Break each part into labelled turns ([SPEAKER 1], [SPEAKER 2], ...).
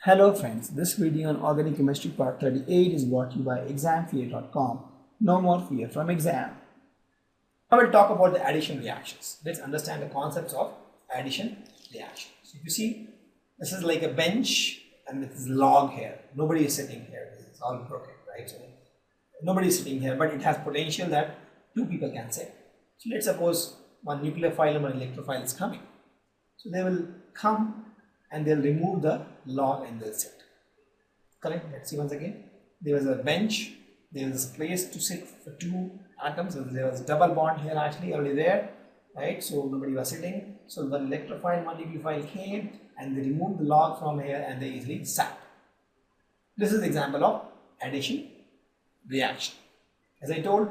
[SPEAKER 1] Hello friends, this video on organic chemistry part 38 is brought to you by examfear.com. No more fear from exam. I will talk about the addition reactions. Let's understand the concepts of addition reaction. So if you see, this is like a bench and this is log here. Nobody is sitting here. It's all broken, right? So nobody is sitting here, but it has potential that two people can sit. So let's suppose one nucleophile and one electrophile is coming. So they will come and they'll remove the log and they'll sit. Correct? Let's see once again. There was a bench, there was a place to sit for two atoms, there was a double bond here actually already there, right? So nobody was sitting. So one electrophile, one nucleophile came and they removed the log from here and they easily sat. This is the example of addition reaction. As I told,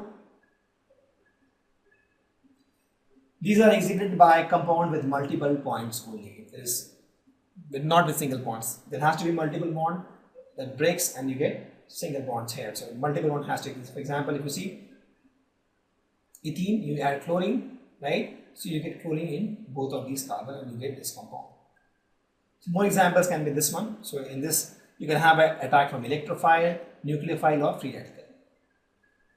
[SPEAKER 1] these are exhibited by compound with multiple points only. There is not with single bonds. There has to be multiple bond that breaks and you get single bonds here. So multiple bond has to exist. For example, if you see ethene, you add chlorine, right? So you get chlorine in both of these carbon and you get this compound. So more examples can be this one. So in this, you can have an attack from electrophile, nucleophile or free radical,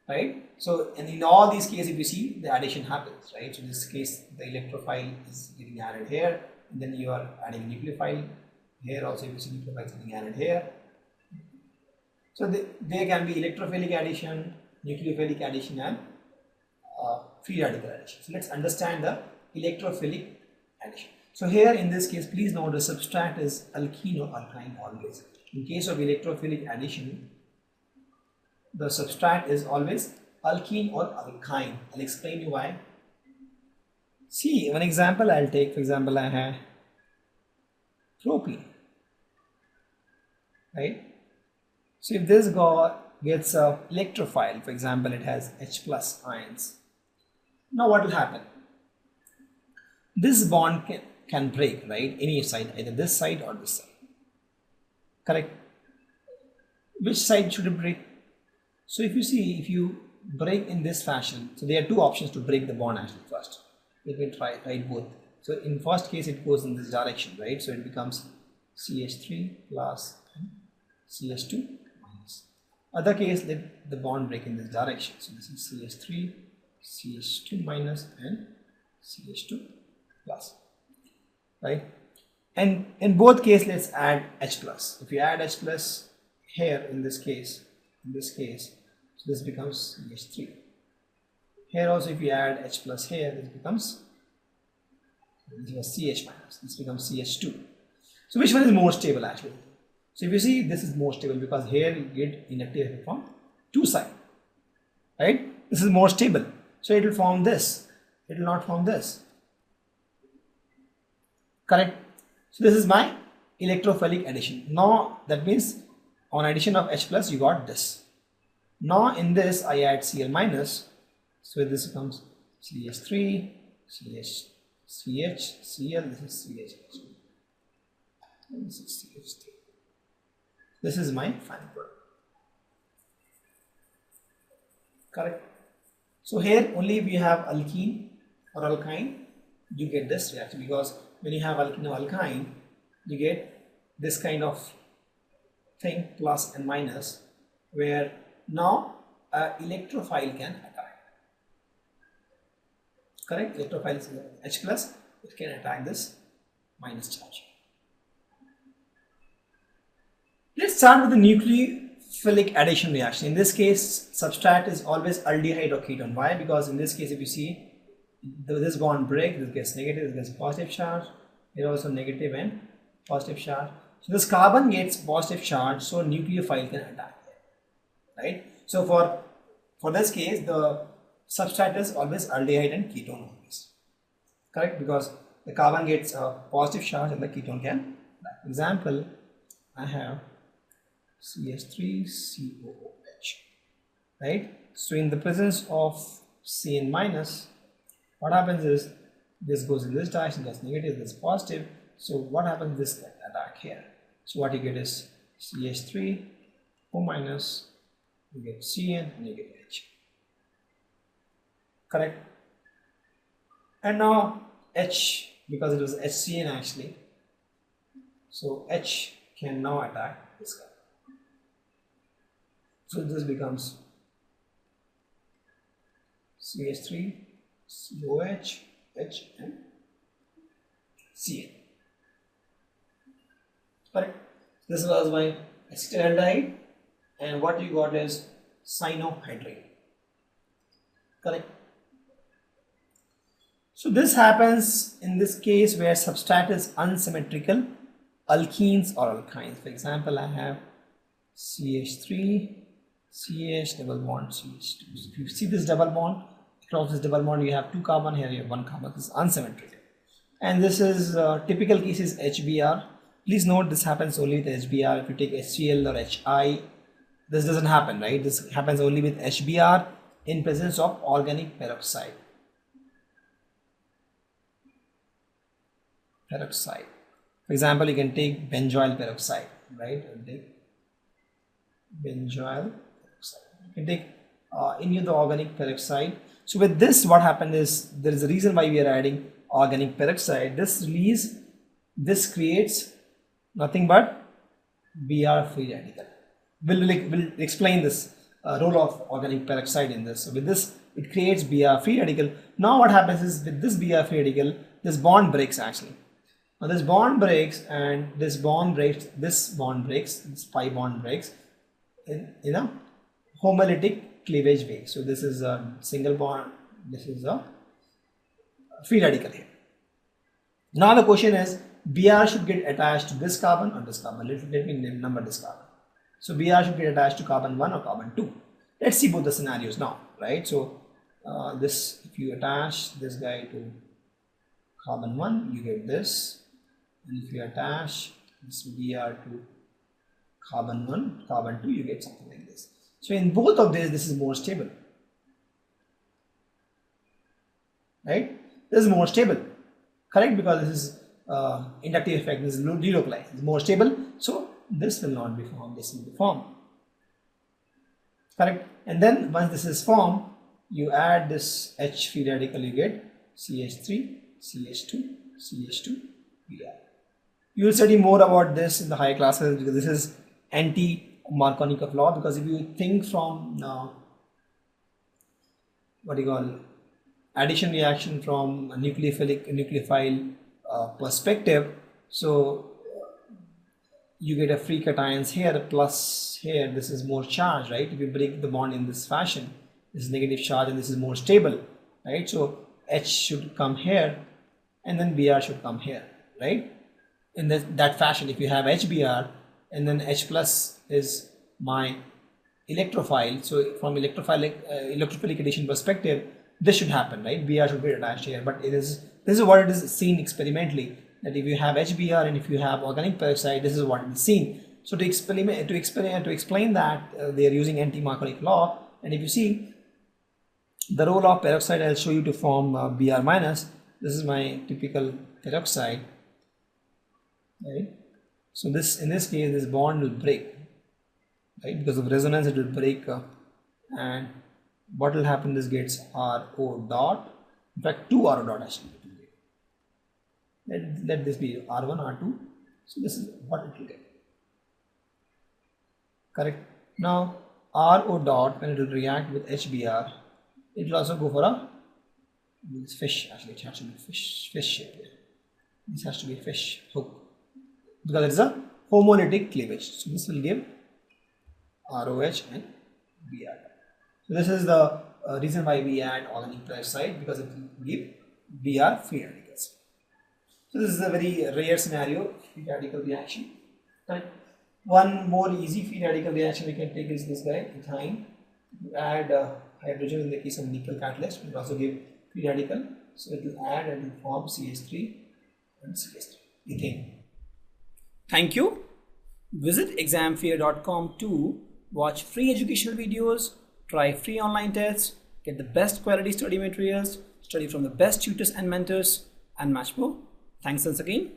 [SPEAKER 1] right? So and in all these cases, if you see, the addition happens, right? So in this case, the electrophile is getting added here. And then you are adding nucleophile here also, you see nucleophile is getting added here. So there can be electrophilic addition, nucleophilic addition and free radical addition. So let's understand the electrophilic addition. So here in this case, please note the substrate is alkene or alkyne always. In case of electrophilic addition, the substrate is always alkene or alkyne. I'll explain you why. See, one example I'll take, for example, I have propene, right? So if this gets a electrophile, for example, it has H plus ions. Now what will happen? This bond can break, right? Any side, either this side or this side. Correct? Which side should it break? So if you see, if you break in this fashion, so there are two options to break the bond actually first. Let me write both. So in first case it goes in this direction, right? So it becomes CH3 plus CH2 minus. Other case, let the bond break in this direction. So this is CH3, CH2 minus and CH2 plus, right? And in both cases, let's add H plus. If you add H plus here in this case, so this becomes CH3. Here also if you add H plus here, this becomes CH minus, this becomes CH2. So which one is more stable actually? So if you see, this is more stable because here you get inductive effect from two sides, right? This is more stable. So it will form this, it will not form this. Correct? So this is my electrophilic addition. Now that means on addition of H plus you got this. Now in this I add Cl minus. So this becomes CH3, CH, Cl, this is CH, this is CH3. This is my final product. Correct? So here only if you have alkene or alkyne, you get this reaction, because when you have alkene or alkyne, you get this kind of thing, plus and minus, where now electrophile can attack. Correct? Electrophile is H plus, it can attack this minus charge. Let's start with the nucleophilic addition reaction. In this case, substrate is always aldehyde or ketone. Why? Because in this case, if you see, this bond break, this gets negative, this gets positive charge. Here also negative and positive charge. So this carbon gets positive charge, so nucleophile can attack it. Right? So for this case, the substrate is always aldehyde and ketone always. Correct? Because the carbon gets a positive charge and the ketone can. Example, I have CH3COOH. Right? So in the presence of Cn minus, what happens is this goes in this direction, that's negative, this positive. So what happens? This can attack here. So what you get is CH3O minus, you get Cn and you get H. Correct? And now H, because it was HCN actually, so H can now attack this carbon. So this becomes CH3, COH, H and Cl. Correct. This was my acetaldehyde, and what you got is cyanohydride. Correct. So this happens in this case where substrate is unsymmetrical, alkenes or alkynes. For example, I have CH3, CH double bond CH2. So if you see this double bond, across this double bond you have 2 carbon, here you have 1 carbon. This is unsymmetrical. And this is typical case is HBr. Please note this happens only with HBr. If you take HCl or HI, this doesn't happen, right? This happens only with HBr in presence of organic peroxide. Peroxide. For example, you can take benzoyl peroxide, right? And take benzoyl peroxide. You can take any of the organic peroxide. So with this, what happened is there is a reason why we are adding organic peroxide. This creates nothing but Br free radical. We'll explain this role of organic peroxide in this. So with this, it creates Br free radical. Now what happens is with this Br free radical, this bond breaks actually. Now this bond breaks, and this bond breaks, this pi bond breaks in a homolytic cleavage way. So this is a single bond, this is a free radical here. Now the question is, Br should get attached to this carbon or this carbon. Let me number this carbon. So Br should get attached to carbon 1 or carbon 2. Let's see both the scenarios now, right? So this, if you attach this guy to carbon 1, you get this. And if you attach this Br to carbon 1, carbon 2, you get something like this. So in both of these, this is more stable, right? This is more stable, correct? Because this is inductive effect, this is delocalized, it's more stable. So this will not be formed, this will be formed, correct? And then once this is formed, you add this H free radical, you get CH3, CH2, CH2, Br. You will study more about this in the higher classes because this is anti-Markovnikov law. Because if you think from what you call addition reaction from a nucleophile perspective, so you get a free cations here plus here. This is more charged, right? If you break the bond in this fashion, this is negative charge and this is more stable, right? So H should come here and then Br should come here, right? In that fashion, if you have HBr and then H plus is my electrophile, so from electrophilic addition perspective, this should happen, right? Br should be attached here, but this is what it is seen experimentally, that if you have HBr and if you have organic peroxide, this is what it is seen. So to explain that, they are using anti-Markovnikov law, and if you see the role of peroxide, I'll show you to form Br minus. This is my typical peroxide, right? So this, in this case, this bond will break, right? Because of resonance, it will break, and what will happen? This gets RO dot. In fact, 2 RO dot actually. Let this be R1, R2. So this is what it will get. Correct. Now RO dot, when it will react with HBr, it will also go for a fish. Actually, it has to be fish shape here. This has to be fish hook because it is a homolytic cleavage. So this will give ROH and Br. So this is the reason why we add organic peroxide, because it will give Br free radicals. So this is a very rare scenario, free radical reaction. Right. One more easy free radical reaction we can take is this guy, ethyne. You add hydrogen in the case of nickel catalyst, it will also give free radical. So it will add and it will form CH3 and CH3, ethane. Thank you. Visit examfear.com to watch free educational videos, try free online tests, get the best quality study materials, study from the best tutors and mentors, and much more. Thanks once again.